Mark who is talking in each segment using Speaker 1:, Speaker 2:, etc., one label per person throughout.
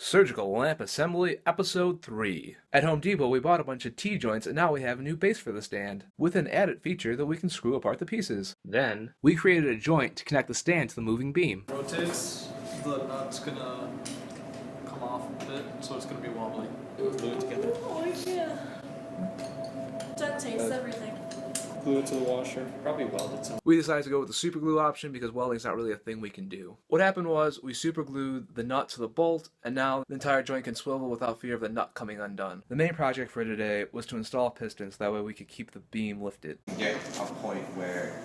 Speaker 1: Surgical Lamp Assembly Episode 3. At Home Depot, we bought a bunch of T-joints and now we have a new base for the stand, with an added feature that we can screw apart the pieces. Then, we created a joint to connect the stand to the moving beam.
Speaker 2: Rotates, the nut's gonna come off a bit, so it's gonna be wobbly. Glue it together.
Speaker 3: Oh yeah. That tastes everything.
Speaker 2: Glue it to the washer. Probably weld it some.
Speaker 1: We decided to go with the super glue option because welding's not really a thing we can do. What happened was, we super glued the nut to the bolt, and now the entire joint can swivel without fear of the nut coming undone. The main project for today was to install pistons, so that way we could keep the beam lifted.
Speaker 4: Get a point where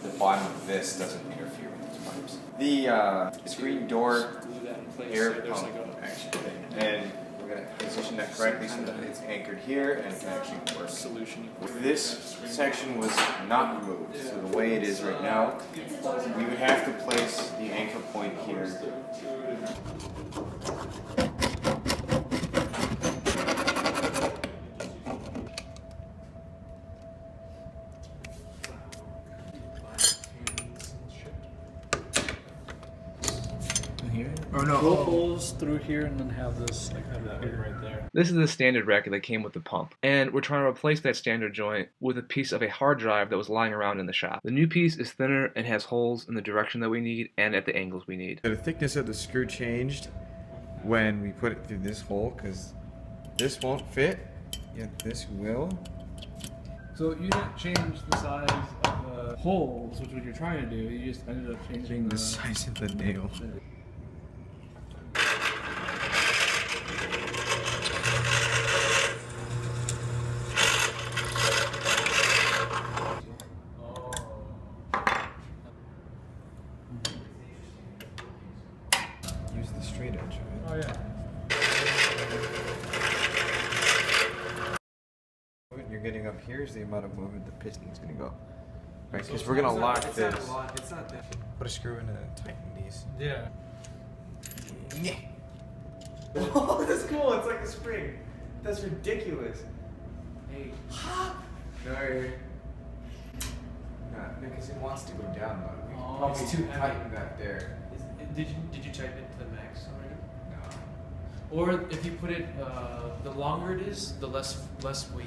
Speaker 4: the bottom of this doesn't interfere with these pipes. The screen door
Speaker 2: Glue that in place.
Speaker 4: air
Speaker 2: so there's
Speaker 4: pump
Speaker 2: like a
Speaker 4: action thing, and we're going to position that correctly so that it's anchored here and it can actually work.
Speaker 2: solution.
Speaker 4: This section was not removed, so the way it is right now, we would have to place the anchor point here.
Speaker 1: Or no.
Speaker 2: Drill holes through here and then have this like that right there.
Speaker 1: This is the standard rack that came with the pump, and we're trying to replace that standard joint with a piece of a hard drive that was lying around in the shop. The new piece is thinner and has holes in the direction that we need and at the angles we need.
Speaker 4: The thickness of the screw changed when we put it through this hole, because this won't fit, yet this will.
Speaker 1: So you didn't change the size of the holes, which is what you're trying to do, you just ended up changing
Speaker 4: The size of the nail. Use the straight edge, right?
Speaker 2: Oh yeah.
Speaker 4: What you're getting up here is the amount of movement the piston's gonna go. Right, because we're gonna lock this.
Speaker 2: It's not that.
Speaker 4: Put a screw in and tighten these.
Speaker 2: Yeah.
Speaker 4: Yeah. Oh, that's cool. It's like a spring. That's ridiculous.
Speaker 2: Hey.
Speaker 4: No, because it wants to go down, but we
Speaker 2: Oh,
Speaker 4: probably
Speaker 2: it's too heavy.
Speaker 4: tighten that there.
Speaker 5: Did you tighten it to the max already?
Speaker 4: No.
Speaker 5: Or if you put it, the longer it is, the less weight.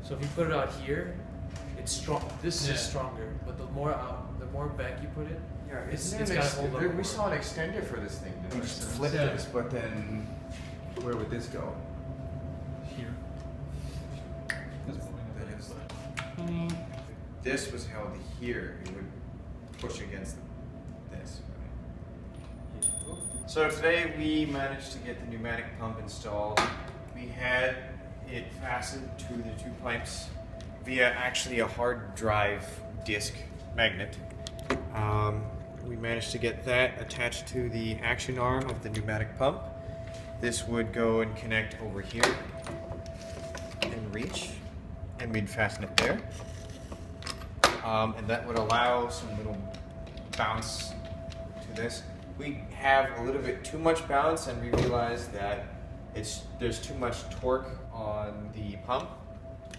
Speaker 5: So if you put it out here, it's strong. This
Speaker 2: Yeah.
Speaker 5: is stronger, but the more back you put it,
Speaker 4: Yeah,
Speaker 5: it's
Speaker 4: it's
Speaker 5: gotta hold up
Speaker 4: we
Speaker 5: more.
Speaker 4: saw an extender for this thing. Didn't we just flip
Speaker 2: Yeah.
Speaker 4: this, but then where would this go?
Speaker 2: Here.
Speaker 4: That is. This was held here. It would push against this. Right? So today we managed to get the pneumatic pump installed. We had it fastened to the two pipes via actually a hard drive disc magnet. We managed to get that attached to the action arm of the pneumatic pump. This would go and connect over here and reach, and we'd fasten it there. And that would allow some little bounce to this. We have a little bit too much bounce, and we realized that there's too much torque on the pump,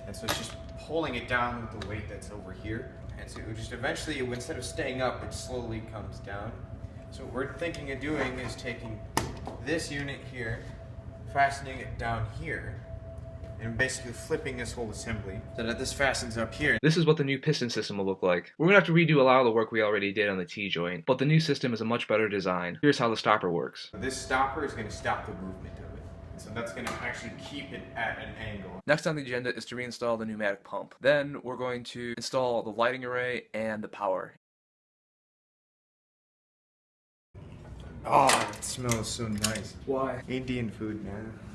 Speaker 4: and so it's just pulling it down with the weight that's over here. And so it would just eventually, instead of staying up, it slowly comes down. So what we're thinking of doing is taking this unit here, fastening it down here, and basically flipping this whole assembly so that this fastens up here.
Speaker 1: This is what the new piston system will look like. We're going to have to redo a lot of the work we already did on the T-joint, but the new system is a much better design. Here's how the stopper works.
Speaker 4: This stopper is going to stop the movement of it. And so that's going to actually keep it at an angle.
Speaker 1: Next on the agenda is to reinstall the pneumatic pump. Then we're going to install the lighting array and the power.
Speaker 4: Oh, it smells so nice.
Speaker 1: Why?
Speaker 4: Indian food, man.